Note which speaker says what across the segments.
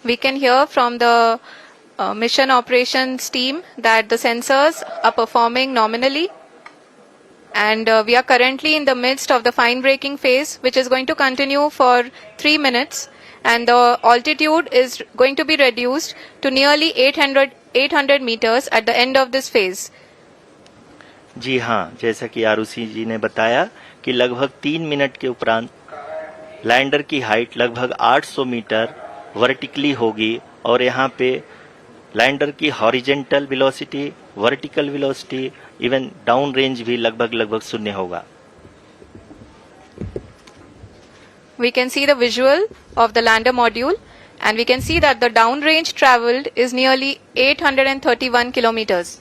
Speaker 1: we can hear from the mission operations team that the sensors are performing nominally. And we are currently in the midst of the fine braking phase, which is going to continue for 3 minutes. And the altitude is going to be reduced to nearly 800 meters at the end of this phase.
Speaker 2: जी हाँ, जैसा कि आरुषि जी ने बताया कि लगभग 3 minute के उपरांत lander की हाइट लगभग 800 मीटर वर्टिकली होगी और यहाँ पे लैंडर की horizontal velocity, vertical velocity, even down range भी लगभग शून्य होगा.
Speaker 1: We can see the visual of the lander module and we can see that the down range traveled is nearly 831 kilometers.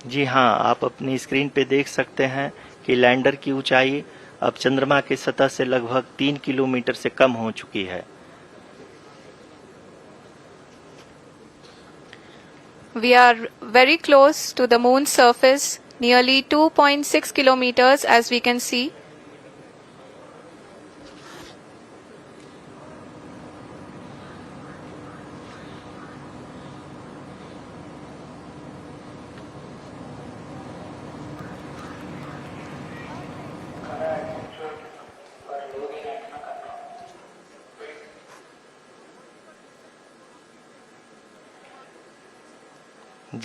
Speaker 2: जी हाँ, आप अपनी स्क्रीन पे देख सकते हैं कि लैंडर की ऊंचाई अब चंद्रमा की सतह से लगभग 3 किलोमीटर से कम हो चुकी है.
Speaker 1: We are very close to the moon's surface, nearly 2.6 kilometers as we can see.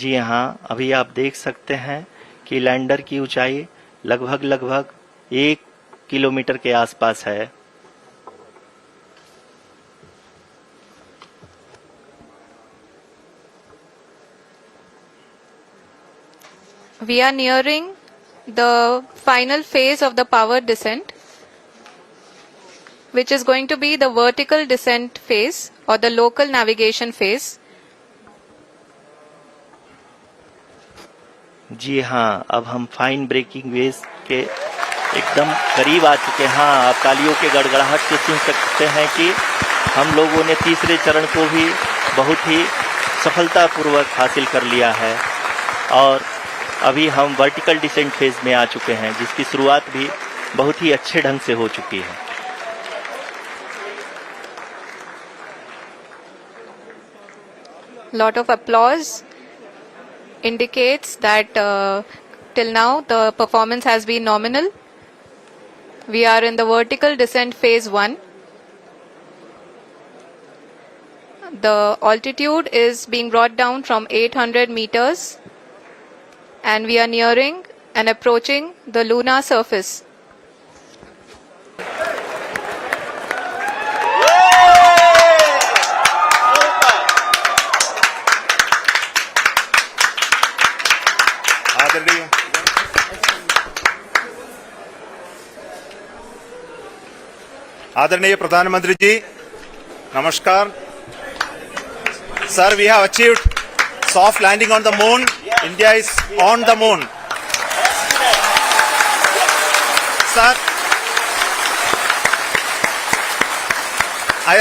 Speaker 2: जी हाँ, अभी आप देख सकते हैं कि लैंडर की ऊंचाई लगभग 1 किलोमीटर के आसपास है.
Speaker 1: We are nearing the final phase of the power descent, which is going to be the vertical descent phase or the local navigation phase.
Speaker 2: जी हाँ, अब हम फाइन ब्रेकिंग वेव के एकदम करीब आ चुके हैं. हाँ, आप तालियों के गड़गड़ाहट से सुन सकते हैं कि हम लोगों ने तीसरे चरण को भी बहुत ही सफलतापूर्वक हासिल कर लिया है और अभी हम वर्टिकल डिसेंट फेज में आ चुके हैं, जिसकी शुरुआत भी बहुत ही अच्छे ढंग से हो चुकी है.
Speaker 1: Lot of applause indicates that till now the performance has been nominal. We are in the vertical descent phase 1. The altitude is being brought down from 800 meters and we are nearing and approaching the lunar surface.
Speaker 3: आदरणीय प्रधानमंत्री जी, नमस्कार. Sir, we have achieved soft landing on the moon. India is on the moon. Sir, I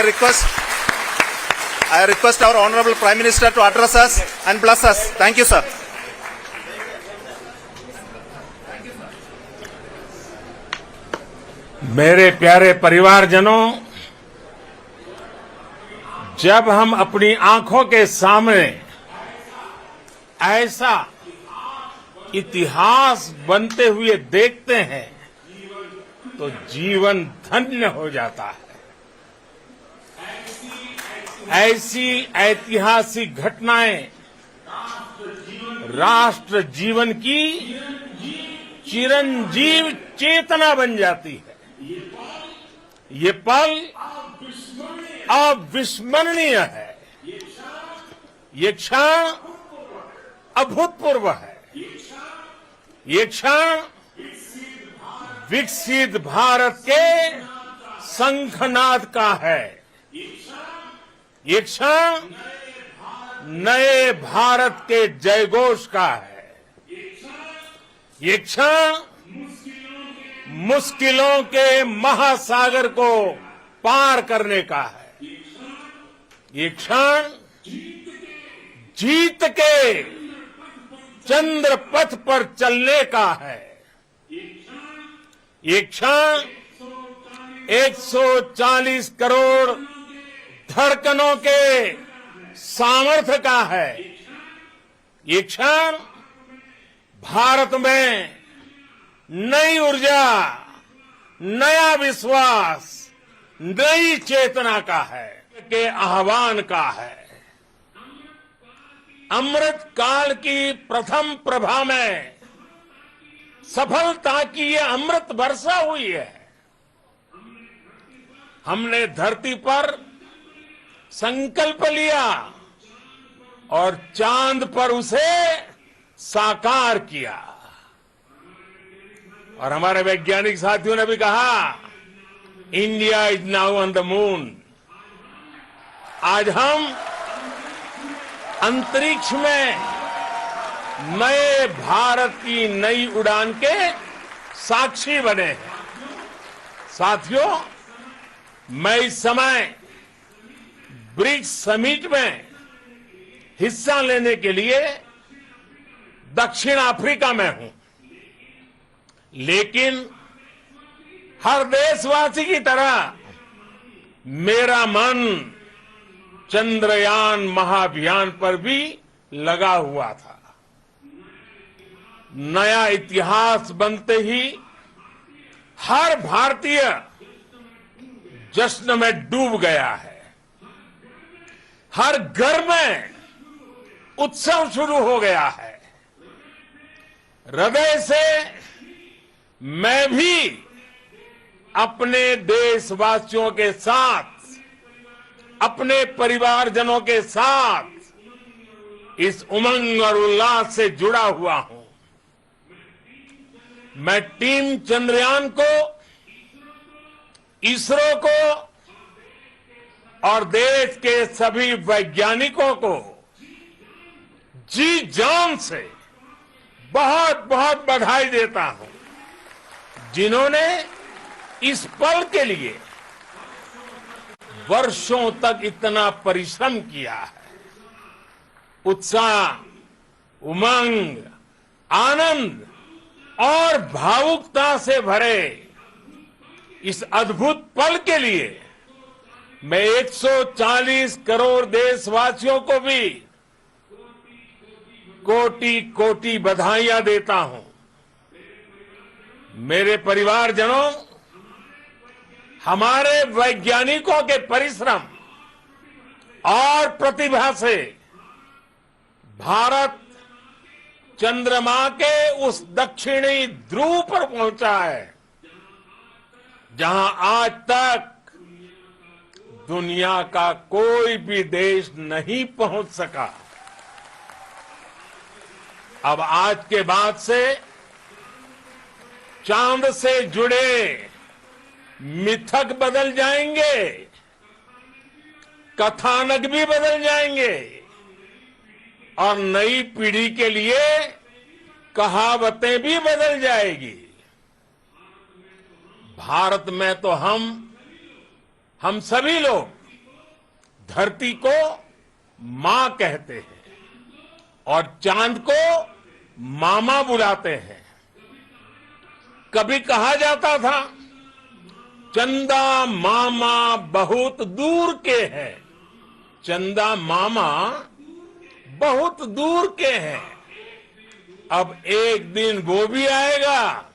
Speaker 3: request our Honorable Prime Minister to address us and bless us. Thank you, sir.
Speaker 4: मेरे प्यारे परिवारजनों, जब हम अपनी आंखों के सामने ऐसा इतिहास बनते हुए देखते हैं तो जीवन धन्य हो जाता है. ऐसी ऐतिहासिक घटनाएं राष्ट्र जीवन की चिरंजीव चेतना बन जाती है. ये पल अविस्मरणीय है. ये क्षण अभूतपूर्व है. ये क्षण विकसित भारत के शंखनाद का है. ये क्षण नए भारत के जयघोष का है. ये क्षण मुश्किलों के महासागर को पार करने का है. ये क्षण जीत के चंद्र पथ पर चलने का है। ये क्षण 140 करोड़ धड़कनों के सामर्थ्य का है। ये क्षण भारत में नई ऊर्जा, नया विश्वास, नई चेतना का है, के आह्वान का है। अमृत काल की प्रथम प्रभा में सफलता की ये अमृत वर्षा हुई है। हमने धरती पर संकल्प लिया और चांद पर उसे साकार किया। और हमारे वैज्ञानिक साथियों ने भी कहा, India is now on the moon. आज हम अंतरिक्ष में नए भारत की नई उड़ान के साक्षी बने हैं। साथियों, मैं इस समय ब्रिक्स समिट में हिस्सा लेने के लिए दक्षिण अफ्रीका में हूं, लेकिन हर देशवासी की तरह मेरा मन चंद्रयान महाअभियान पर भी लगा हुआ था। नया इतिहास बनते ही हर भारतीय जश्न में डूब गया है। हर घर में उत्सव शुरू हो गया है। हृदय से मैं भी अपने देशवासियों के साथ, अपने परिवारजनों के साथ इस उमंग और उल्लास से जुड़ा हुआ हूं। मैं टीम चंद्रयान को, इसरो को और देश के सभी वैज्ञानिकों को जी जान से बहुत बहुत बधाई देता हूं, जिन्होंने इस पल के लिए वर्षों तक इतना परिश्रम किया है। उत्साह, उमंग, आनंद और भावुकता से भरे इस अद्भुत पल के लिए मैं 140 करोड़ देशवासियों को भी कोटि कोटि बधाइयां देता हूं। मेरे परिवारजनों, हमारे वैज्ञानिकों के परिश्रम और प्रतिभा से भारत चंद्रमा के उस दक्षिणी ध्रुव पर पहुंचा है, जहां आज तक दुनिया का कोई भी देश नहीं पहुंच सका। अब आज के बाद से चांद से जुड़े मिथक बदल जाएंगे, कथानक भी बदल जाएंगे और नई पीढ़ी के लिए कहावतें भी बदल जाएगी। भारत में तो हम सभी लोग धरती को मां कहते हैं और चांद को मामा बुलाते हैं। कभी कहा जाता था, चंदा मामा बहुत दूर के हैं। चंदा मामा बहुत दूर के हैं। अब एक दिन वो भी आएगा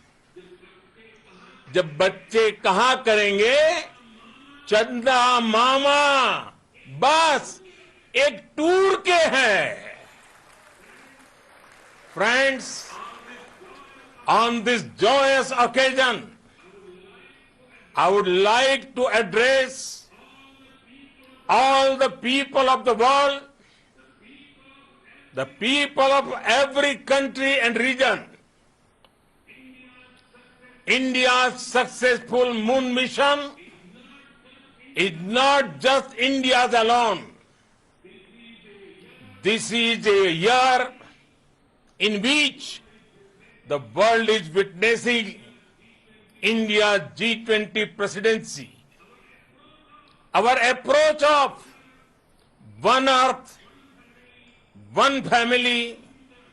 Speaker 4: जब बच्चे कहा करेंगे, चंदा मामा बस एक टूर के हैं। Friends, on this joyous occasion, I would like to address all the people of the world, the people of every country and region. India's successful moon mission is not just India's alone. This is a year in which the world is witnessing India's G20 presidency. Our approach of One Earth, one family